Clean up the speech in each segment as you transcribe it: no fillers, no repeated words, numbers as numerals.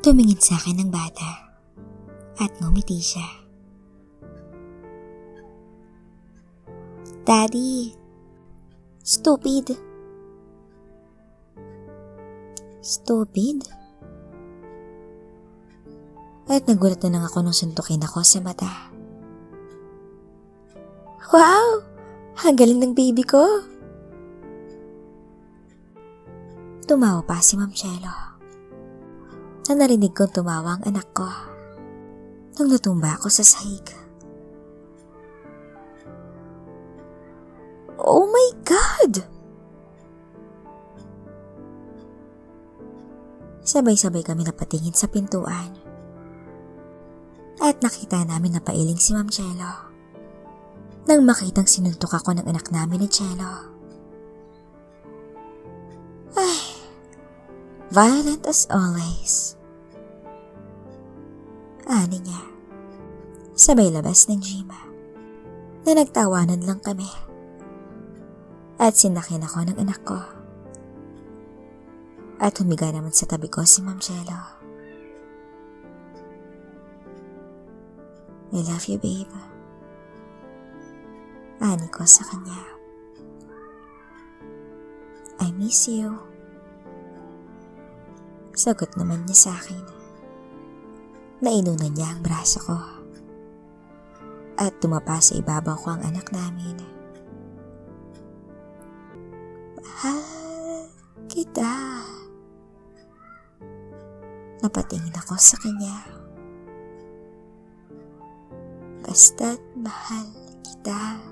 Tumingin sa akin ng bata at ngumiti siya. Daddy, stupid. Stupid? At nagulat na lang ako nung suntukin ako sa mata. Wow! Ang galing ng baby ko! Tumawa pa si Ma'am Chelo. Na narinig kong tumawa ang anak ko nung natumba ako sa sahig. Oh my God! Sabay-sabay kami napatingin sa pintuan. At nakita namin na pailing si Ma'am Chelo. Nang makitang sinuntok ako ng anak namin ni Chelo. Ay, violent as always. Ani niya. Sabay labas ng gym. Na nagtawanan lang kami. At sinakin ako ng anak ko. At humiga naman sa tabi ko si Ma'am Chelo. I love you, babe. Ani ko sa kanya. I miss you. Sagot naman niya sa akin. Nainunan niya ang braso ko. At tumapa sa ibabaw ko ang anak namin. Mahal kita. Napatingin ako sa kanya. Basta't mahal kita.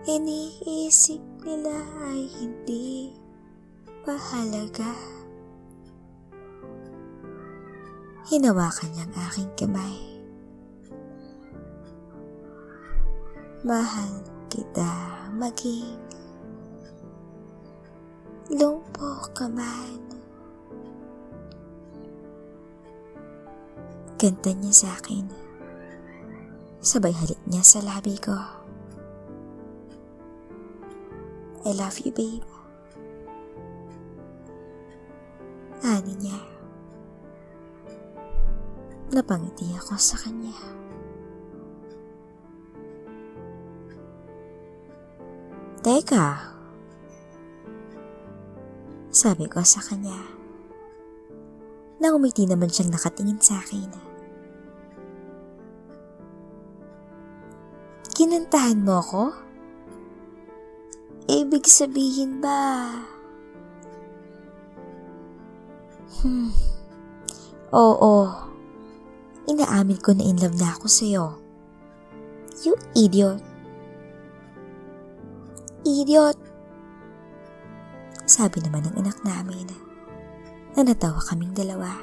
Iniisip nila ay hindi mahalaga. Hinawakan niya ang aking kamay. Mahal kita maging lumpo ka man. Kanta niya sa akin. Sabay halik niya sa labi ko. I love you, babe. Ani niya. Napangiti ako sa kanya. Teka. Sabi ko sa kanya. Nang umiti naman siyang nakatingin sa akin. Kinantahan mo ako? Ibig sabihin ba? Oo. Inaamin ko na in love na ako sa'yo. You idiot. Idiot. Sabi naman ng anak namin na natawa kaming dalawa.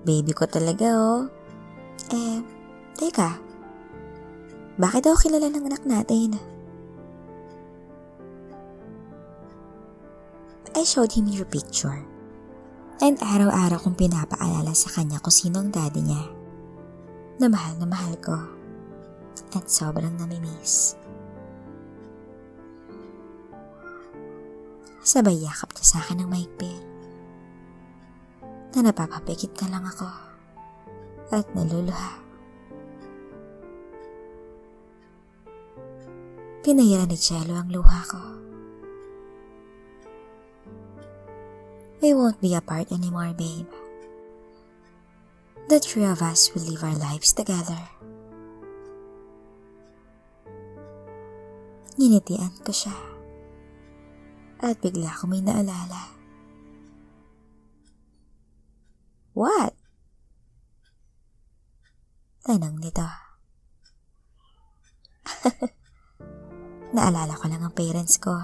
Baby ko talaga oh. Teka. Bakit ako kilala ng anak natin? I showed him your picture. And araw-araw kong pinapaalala sa kanya kung sino ang daddy niya. Na mahal ko. At sobrang namimiss. Sabay yakap niya sa akin ng mahigpit. Na napapapikit na lang ako. At naluluha. Pinahira ni Chelo ang luha ko. We won't be apart anymore, babe. The three of us will live our lives together. Nginitian ko siya. At bigla ko may naalala. What? Tanong nito. Naalala ko lang ang parents ko.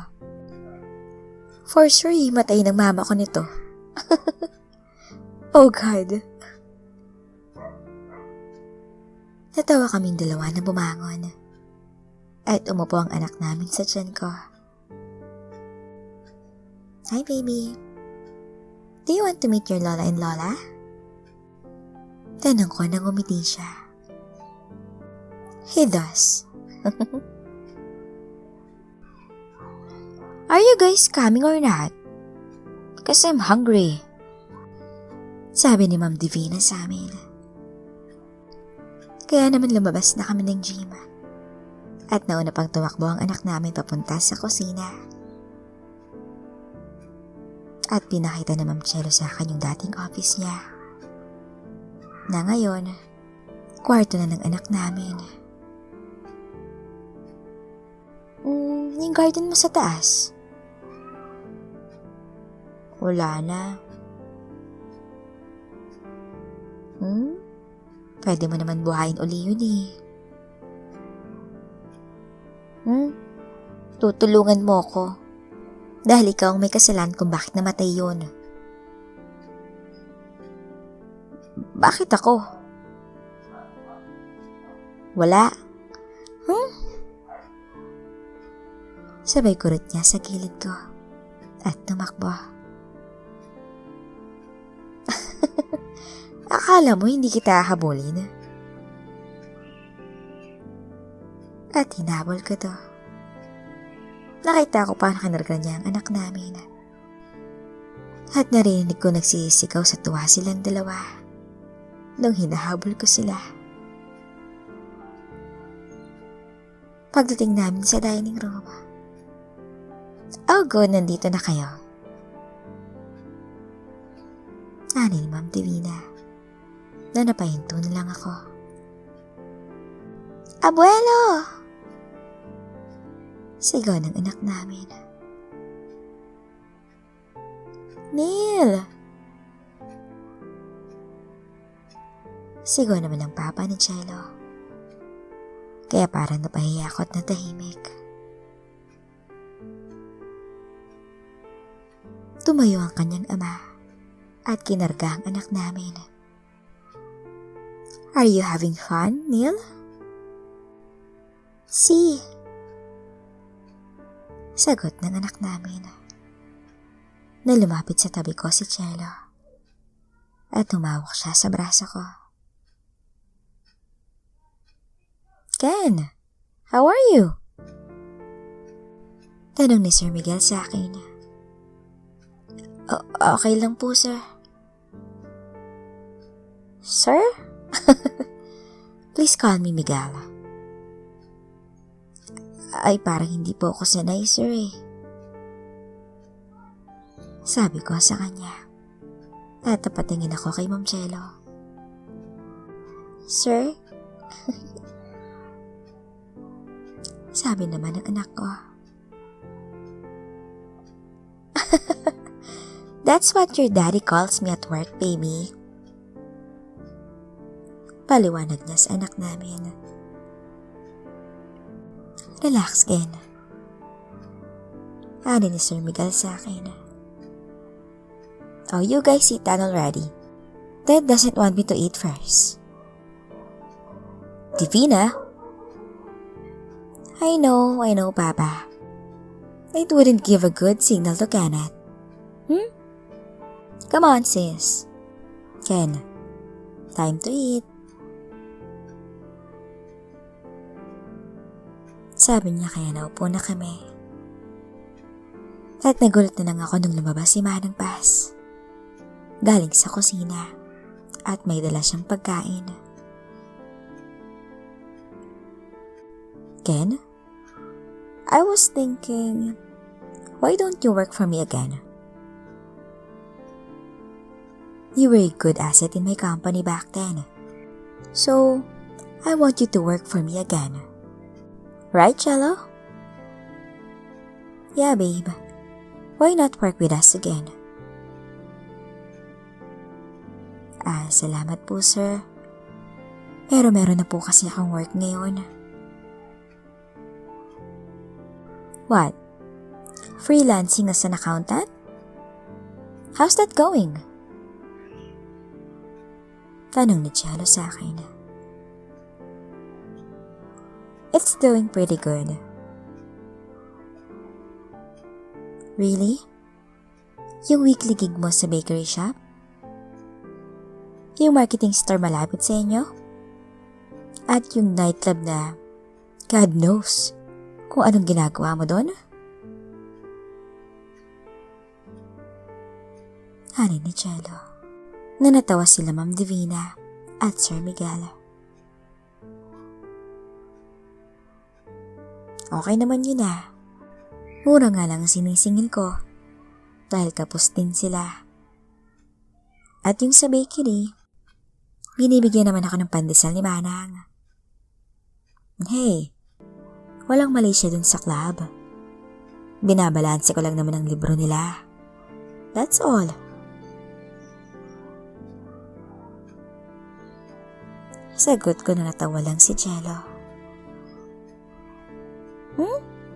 For sure, himatay ng mama ko nito. Oh God. Natawa kaming dalawa na bumangon. At umupo ang anak namin sa tiyan ko. Hi baby. Do you want to meet your lola and lola? Tanong ko nang umiti siya. He does. Are you guys coming or not? Because I'm hungry. Sabi ni Ma'am Divina sa amin. Kaya naman lumabas na kami ng gym. At nauna pang tumakbo ang anak namin papunta sa kusina. At pinakita ni Ma'am Chelo sa akin yung dating office niya. Na ngayon, kwarto na ng anak namin. Yung garden mo sa taas? Wala na. Pwede mo naman buhayin uli yun eh. Tutulungan mo ko. Dahil ikaw ang may kasalanan kung bakit namatay yun. Bakit ako? Wala. Sabay kurot niya sa gilid ko at tumakbo. Akala mo hindi kita habulin? At hinabol ko to. Nakita ko paano kinarga niya ang anak namin. At narinig ko nagsisigaw sa tuwa silang dalawa nung hinahabol ko sila. Pagdating namin sa dining room, "Oh good, nandito na kayo." Ani ni Ma'am Divina na napahinto na lang ako. "Abuelo!" Sigaw ng anak namin. "Neil!" Sigaw naman ng papa ni Chelo. Kaya parang napahiya ako at natahimik. Tumayo ang kanyang ama at kinarga ang anak namin. "Are you having fun, Neil?" "Si." Sagot ng anak namin. Na lumapit sa tabi ko si Chelo at tumawak siya sa braso ko. "Ken, how are you?" Tanong ni Sir Miguel sa akin. Okay lang po, sir." "Sir?" "Please call me Miguel." "Ay, parang hindi po ako sanay, sir eh." Sabi ko sa kanya. At napatingin ako kay Ma'am Chelo. "Sir?" Sabi naman ng anak ko. "That's what your daddy calls me at work, baby." Paliwanag niya sa anak namin. "Relax, Ken." Ani ni Sir Miguel sa akin. "Oh, you guys sit down already. Dad doesn't want me to eat first." "Divina?" I know, Papa. It wouldn't give a good signal to Kenneth. Come on, sis. Ken, time to eat." Sabi niya kaya naupo na kami. At nagulat na lang ako nung lumabas si Manang Paz. Galing sa kusina at may dala siyang pagkain. "Ken, I was thinking, why don't you work for me again? You were a good asset in my company back then. So, I want you to work for me again. Right, Chelo?" "Yeah, babe. Why not work with us again?" Salamat po, sir. Pero meron na po kasi akong work ngayon." "What? Freelancing as an accountant? How's that going?" Tanong ni Chelo sa akin. "It's doing pretty good." "Really? Yung weekly gig mo sa bakery shop? Yung marketing store malapit sa inyo? At yung nightclub na God knows kung anong ginagawa mo doon?" Ani ni Jello, na natawa sila Ma'am Divina at Sir Miguel. Okay naman yun ah. Mura nga lang sinisingil ko dahil kapos din sila. At yung sa bakery, binibigyan naman ako ng pandesal ni Manang. Hey, walang mali siya dun sa club. Binabalanse ko lang naman ang libro nila. That's all. Sagot ko na natawa lang si Jello.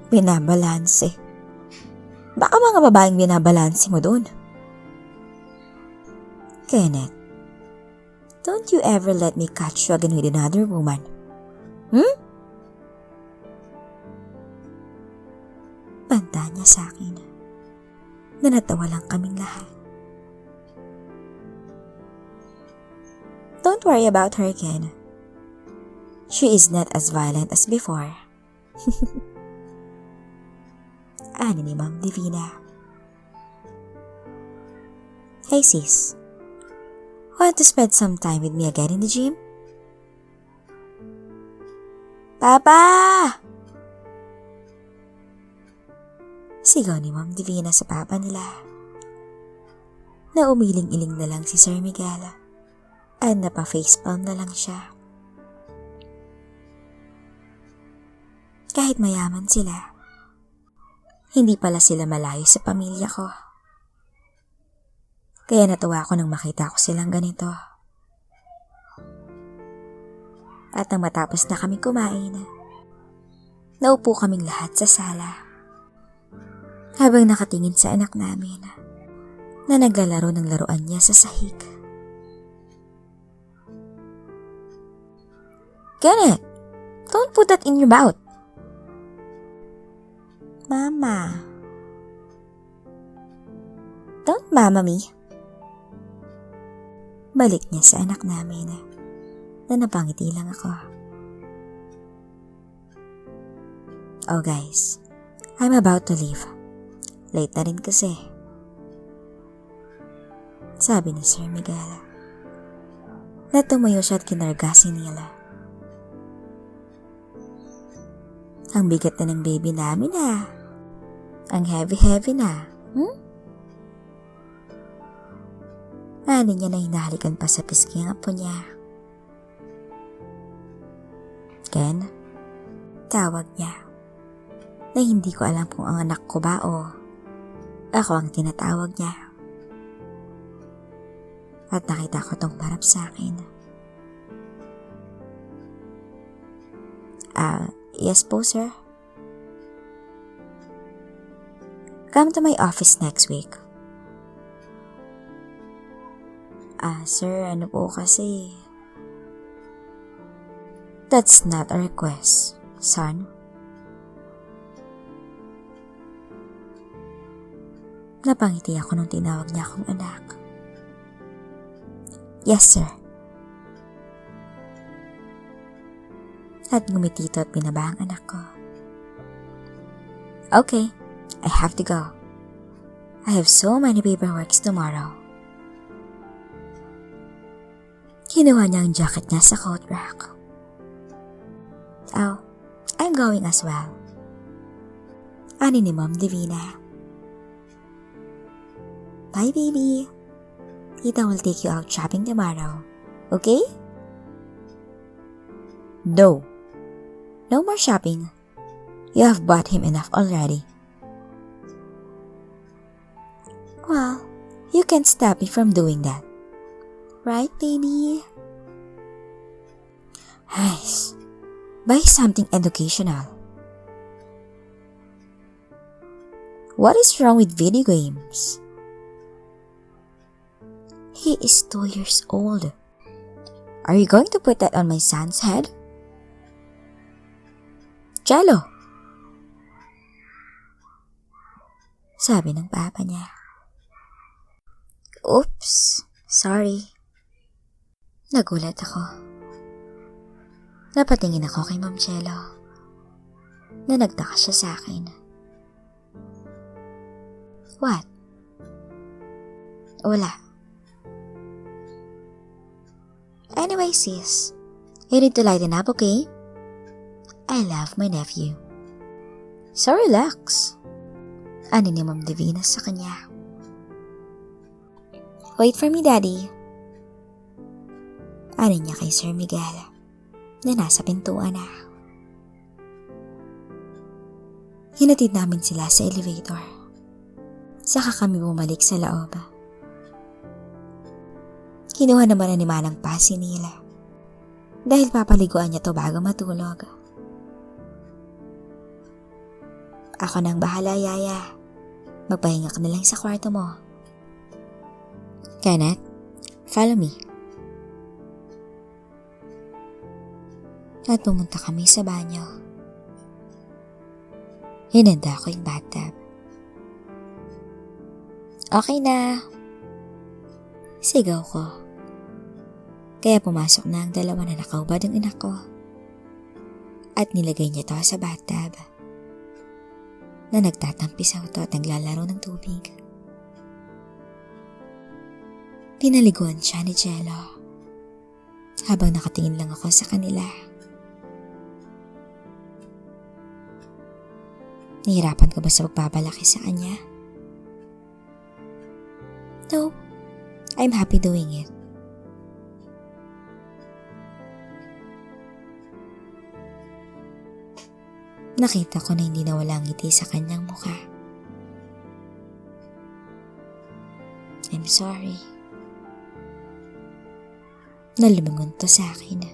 Binabalanse. Baka mga babaeng binabalanse mo dun. Kenneth, don't you ever let me catch you again with another woman. Banta niya sa akin. Na natawa lang kaming lahat. Don't worry about her, Ken. She is not as violent as before. Ani ni Ma'am Divina. Hey sis, want to spend some time with me again in the gym? Papa! Sigaw ni Ma'am Divina sa papa nila. Na umiling-iling na lang si Sir Miguel at napa-facepalm na lang siya. Kahit mayaman sila, hindi pala sila malayo sa pamilya ko. Kaya natuwa ako nang makita ko silang ganito. At nang matapos na kami kumain, naupo kaming lahat sa sala. Habang nakatingin sa anak namin na naglalaro ng laruan niya sa sahig. Kenneth, don't put that in your mouth. Mama. Don't mama me. Balik niya sa anak namin na napangiti lang ako. Oh guys, I'm about to leave. Late na rin kasi. Sabi ni Sir Miguel. Na tumayo siya at kinarga si Nila. Ang bigat na ng baby namin ah. Ang heavy na. Ani niya na hinahalikan pa sa pisngi ang apo niya. Ken, tawag niya. Na hindi ko alam kung ang anak ko ba o ako ang tinatawag niya. At nakita ko tong parap sa akin. Yes po, sir. Come to my office next week. Sir, ano po kasi? That's not a request, son. Napangiti ako nung tinawag niya akong anak. Yes, sir. At ngumitito at binaba ang anak ko. Okay, I have to go. I have so many paperworks tomorrow. Kinuha niya ang jacket niya sa coat rack. Oh, I'm going as well. Ani ni Ma'am Divina. Bye, baby. Tita will take you out shopping tomorrow. Okay? No. No more shopping. You have bought him enough already. Well, you can't stop me from doing that. Right, baby? Nice. Buy something educational. What is wrong with video games? He is 2 years old. Are you going to put that on my son's head? Jello! Sabi ng papa niya. Oops, sorry. Nagulat ako. Napatingin ako kay Ma'am Jello na nagtaka siya sa akin. What? Wala. Anyway, sis, you need to lighten up, okay? I love my nephew. So relax. Ani ni Ma'am Divina sa kanya. Wait for me, Daddy. Ani niya kay Sir Miguel na nasa pintuan na. Hinatid namin sila sa elevator. Saka kami bumalik sa loob. Kinuha naman na ni Manang pa si Nila dahil papaliguan niya to bago matulog. Ako nang bahala, Yaya. Magpahinga ka na lang sa kwarto mo. Kenneth, follow me. At pumunta kami sa banyo. Hinanda ko yung bathtub. Okay na. Sigaw ko. Kaya pumasok na ang dalawa na nakaubad ang anak ko. At nilagay niya to sa bathtub na nagtatampisaw to at naglalaro ng tubig. Pinaliguan siya ni Jello habang nakatingin lang ako sa kanila. Nahihirapan ka ba sa pagpapalaki sa kanya? No, I'm happy doing it. Nakita ko na hindi nawala ang ngiti sa kanyang mukha. I'm sorry. Nalumangon to sa akin.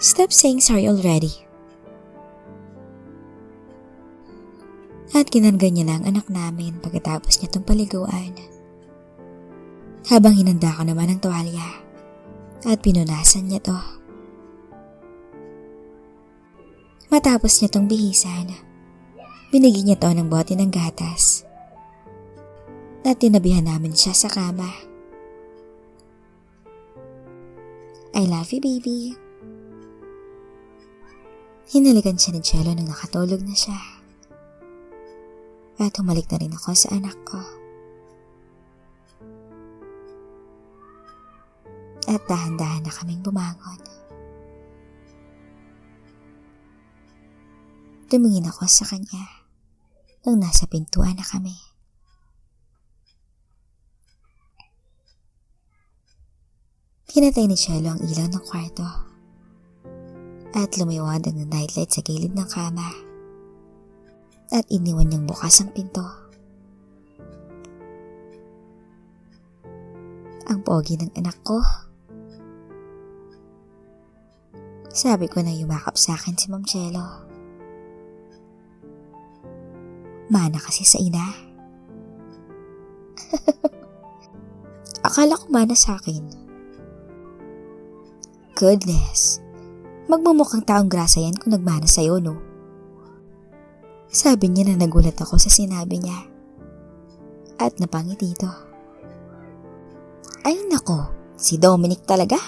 Stop saying sorry already. At kinarga niya na ang anak namin pagkatapos niya itong paliguan. Habang hinanda ko naman ang tuwalya at pinunasan niya to. Matapos niya itong bihisan, binigyan niya to ng bote ng gatas at tinabihan namin siya sa kama. I love you, baby. Hinalikan siya ni Jello nang nakatulog na siya. At humalik na rin ako sa anak ko. At dahan-dahan na kaming bumangon. Tumingin ako sa kanya nang nasa pintuan na kami. Pinatay ni Jello ang ilaw ng kwarto at lumiwanag ng nightlight sa gilid ng kama at iniwan niyang bukas ang pinto. Ang pogi ng anak ko. Sabi ko na yumakap sa akin si Ma'am Jello. Mana kasi sa ina. Akala ko mana sa akin. Goodness, magmumukhang taong grasa yan kung nagmana sa'yo, no? Sabi niya na nagulat ako sa sinabi niya. At napangiti ito. Ay nako, si Dominic talaga.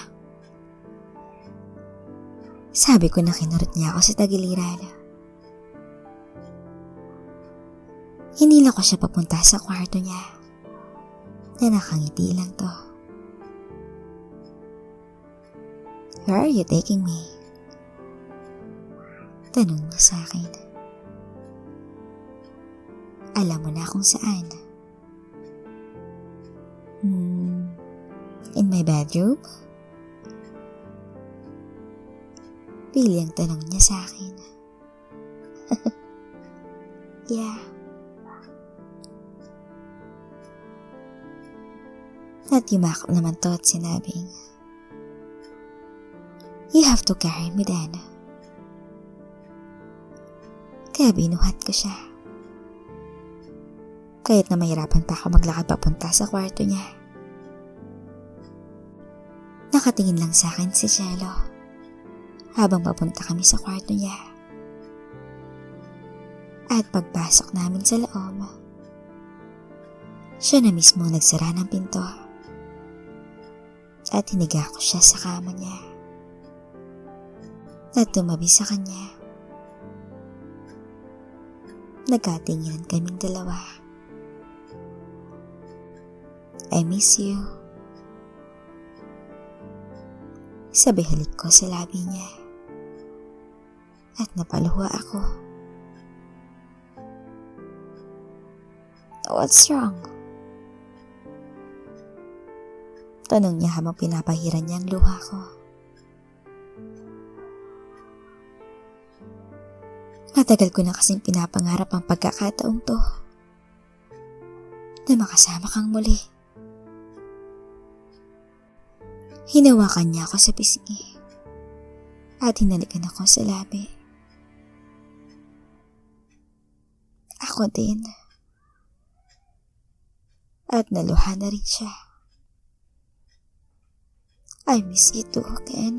Sabi ko na kinurot niya ako sa tagiliran. Hinila ko siya papunta sa kwarto niya. Na nakangiti lang to. Where are you taking me? Tanong niya sa akin. Alam mo na kung saan. In my bedroom? Pili ang tanong niya sa akin. Yeah. At yumakap naman to at sinabing, you have to carry me then. Kaya binuhat ko siya. Kahit na mahirapan pa ako maglakad papunta sa kwarto niya. Nakatingin lang sa akin si Jello habang papunta kami sa kwarto niya. At pagpasok namin sa loob, siya na mismo nagsara ng pinto. At hiniga ko siya sa kama niya. At tumabi sa kanya. Nagkatinginan kaming dalawa. I miss you. Sabay halik ko sa labi niya. At napaluha ako. What's wrong? Tanong niya habang pinapahiran niya ang luha ko. Matagal ko na kasing pinapangarap ang pagkakataong to na makasama kang muli. Hinawakan niya ako sa pisngi at hinalikan ako sa labi. Ako din. At naluha na rin siya. I miss you too, Ken.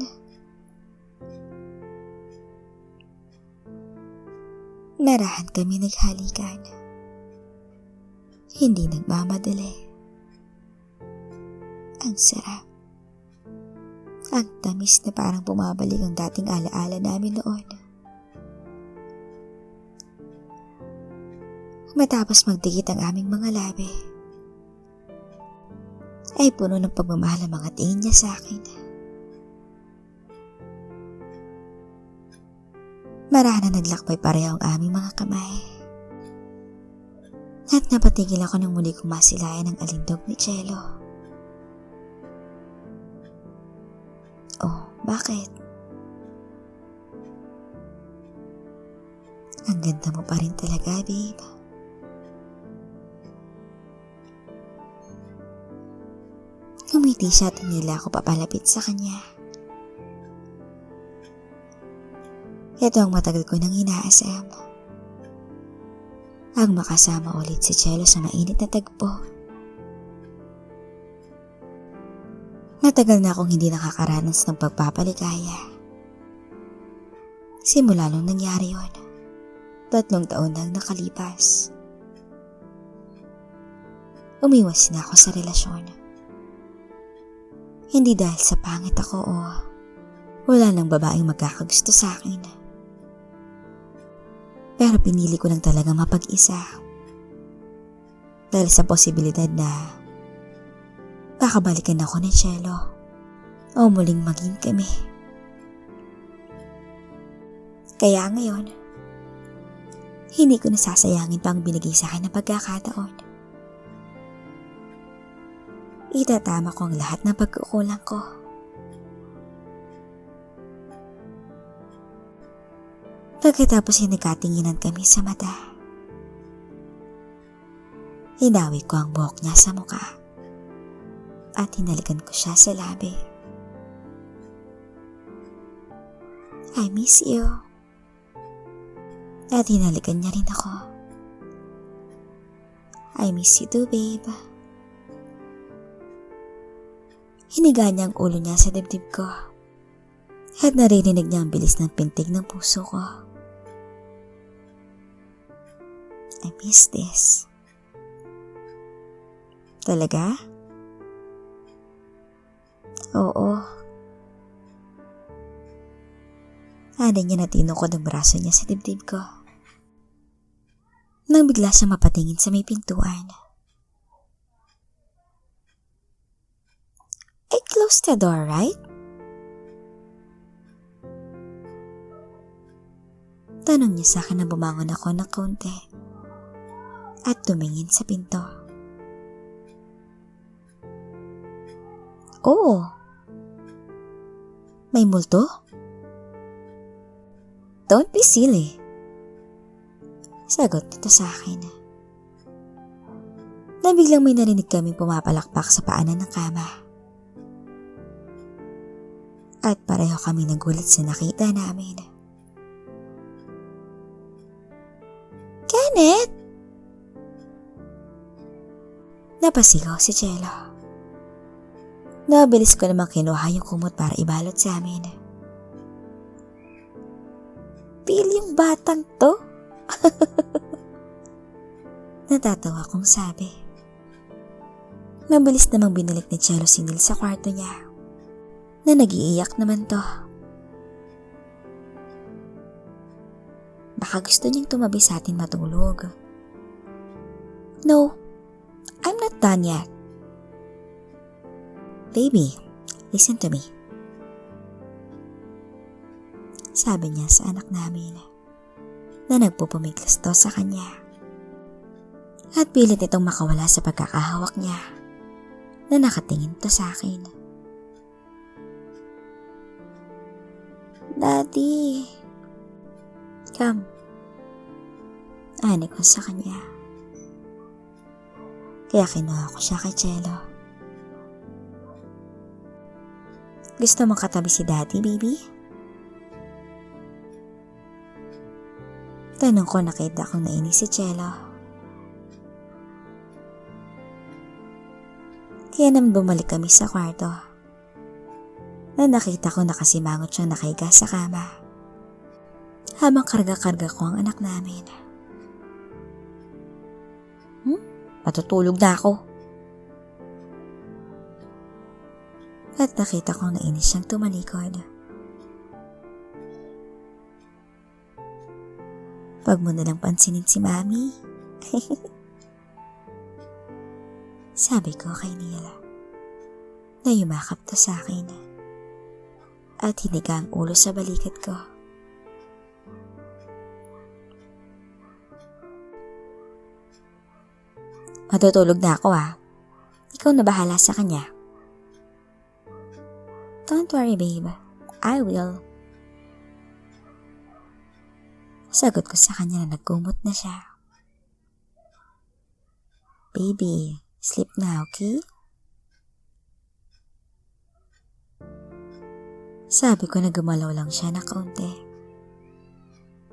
Marahan kami naghalikan. Hindi nagmamadali. Ang sarap. Ang tamis na parang bumabalik ang dating alaala namin noon. Matapos magdikit ang aming mga labi, ay puno ng pagmamahal ang mga tingin niya sa akin. Marahan na naglakbay pareho ang aming mga kamay. At napatigil ako nang muli kong masilayan ang alindog ni Cello. Oh, bakit? Ang ganda mo pa rin talaga, babe. Ngumiti siya at nila ako papalapit sa kanya. Ito ang matagal ko nang inaasam. Ang makasama ulit si Cello sa mainit na tagpo. Matagal na akong hindi nakakaranas ng pagpapaligaya. Simula nung nangyari yun, 3 taon nang nakalipas. Umiwas na ako sa relasyon. Hindi dahil sa pangit ako o wala nang babaeng magkakagusto sa akin. Pero pinili ko lang talaga mapag-isa. Dahil sa posibilidad na kakabalikan ako ni Cello o muling maging kami. Kaya ngayon, hindi ko nasasayangin pa ang binigay sa akin na pagkakataon. Itatama ko ang lahat ng pagkukulang ko. Pagkatapos ay nagkatinginan kami sa mata. Hinawi ko ang buhok niya sa muka at hinalikan ko siya sa labi. I miss you. At hinalikan niya rin ako. I miss you too, babe. Hiniga niya ang ulo niya sa dibdib ko at naririnig niya ang bilis ng pintig ng puso ko. I miss this. Talaga? Oo. Anay niya na tinukod ang braso niya sa dibdib ko. Nang bigla siya mapatingin sa may pintuan. I closed the door, right? Tanong niya sa akin na bumangon ako ng kaunti at tumingin sa pinto. Oo. May multo? Don't be silly. Sagot nito sa akin. Na biglang may narinig kaming pumapalakpak sa paanan ng kama. At pareho kami nagulat sa nakita namin. Kenneth! Napasigaw si Cello. Nabilis ko namang kinuha yung kumot para ibalot sa amin. Pil yung batang to? Natatawa kong sabi. Mabilis namang binalik ni Cello si Neil sa kwarto niya. Na nag-iiyak naman to. Baka gusto niyang tumabi sa atin matulog. No, I'm not done yet. Baby, listen to me. Sabi niya sa anak namin na nagpupumiglas to sa kanya. At pilit itong makawala sa pagkakahawak niya na nakatingin to sa akin. Daddy, come. Ani ko sa kanya. Kaya kinuha ko siya kay Cello. Gusto mong katabi si Daddy, baby? Tanong ko, nakita kong nainis si Cello. Kaya naman bumalik kami sa kwarto. Na nakita ko nakasimangot siyang nakahiga sa kama. Habang karga-karga ko ang anak namin. Matutulog na ako. At nakita kong nainis siyang tumalikod. Pag mo nalang pansinin si Mami. Sabi ko kay Neil na yumakap to sa akin at hiniga ang ulo sa balikat ko. Matutulog na ako Ikaw na bahala sa kanya. Don't worry, babe. I will. Sagot ko sa kanya na nagkumot na siya. Baby, sleep na, okay? Sabi ko na gumalaw lang siya na kaunti.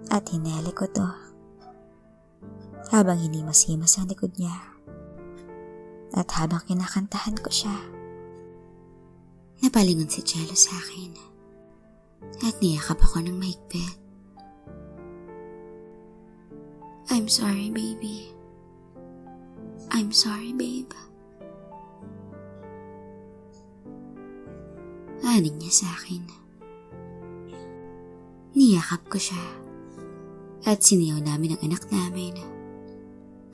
At hinali ko to. Habang hinimas-himas ang likod niya. At habang kinakantahan ko siya. Napalingon si Cello sa akin. At niyakap ako ng mahigpit. I'm sorry, baby. I'm sorry, babe. Aning niya sa akin. Niyakap ko siya. At siniyaw namin ang anak namin.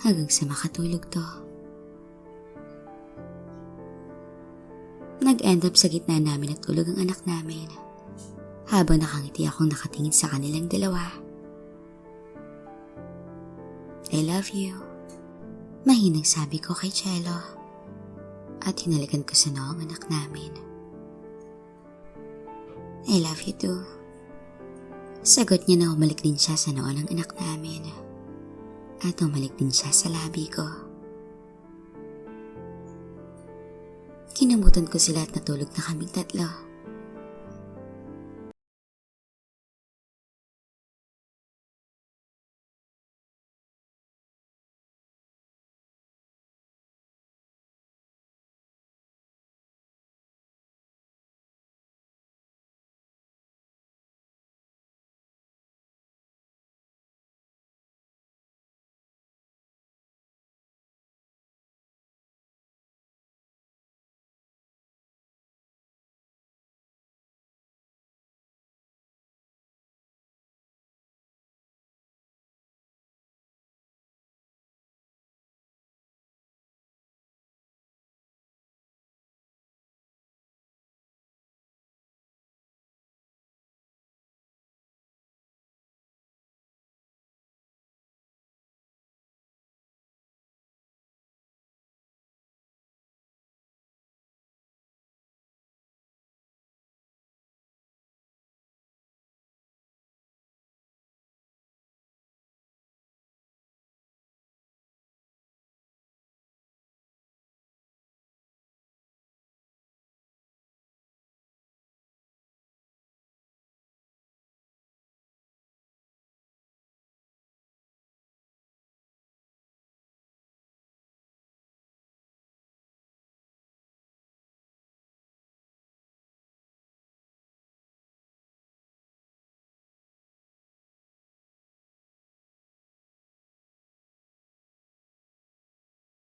Hanggang sa makatulog to. Nag-end up sa gitna namin at tulog ang anak namin. Habang nakangiti akong nakatingin sa kanilang dalawa. I love you. Mahinang sabi ko kay Cello. At hinalikan ko sa noo ang anak namin. I love you too. Sagot niya na umalik din siya sa noo ng anak namin. At umalik din siya sa labi ko. Kinamutan ko sila at natulog na kaming tatlo.